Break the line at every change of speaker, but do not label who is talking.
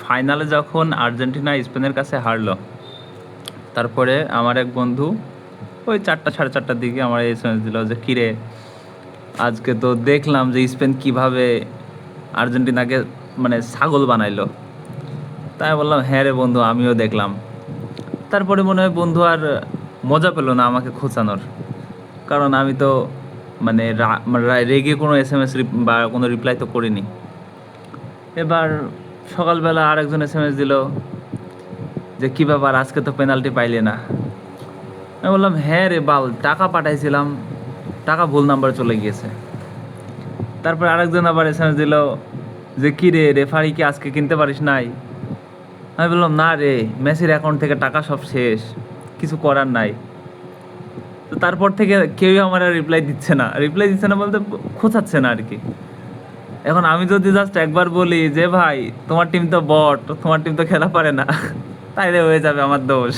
ফাইনালে যখন আর্জেন্টিনা স্পেনের কাছে হারলো, তারপরে আমার এক বন্ধু ওই 4টা সাড়ে 4টার দিকে আমার এসএমএস দিল যে কিরে, আজকে তো দেখলাম যে স্পেন কিভাবে আর্জেন্টিনাকে মানে ছাগল বানাইলো। তাই বললাম হ্যাঁ রে বন্ধু, আমিও দেখলাম। তারপরে মনে হয় বন্ধু আর মজা পেলো না আমাকে খোঁচানোর, কারণ আমি তো মানে রেগে কোনো এসএমএস বা কোনো রিপ্লাই তো করিনি। এবার সকালবেলা আরেকজন এসএমএস দিল যে কী ব্যাপার, আজকে তো পেনাল্টি পাইলে না। আমি বললাম হ্যাঁ রে বাল, টাকা পাঠাইছিলাম, টাকা ভুল নাম্বার চলে গিয়েছে। তারপর আরেকজন আবার এসএমএস দিল যে কী রে, রেফারি কি আজকে কিনতে পারিস নাই? আমি বললাম না রে, মেসির অ্যাকাউন্ট থেকে টাকা সব শেষ, কিছু করার নাই। তো তারপর থেকে কেউই আমার আর রিপ্লাই দিচ্ছে না, বলতে খোঁচাচ্ছে না আর কি। এখন আমি যদি জাস্ট একবার বলি যে ভাই তোমার টিম তো বট, তোমার টিম তো খেলা পারে না, তাইলে হয়ে যাবে আমার দোষ।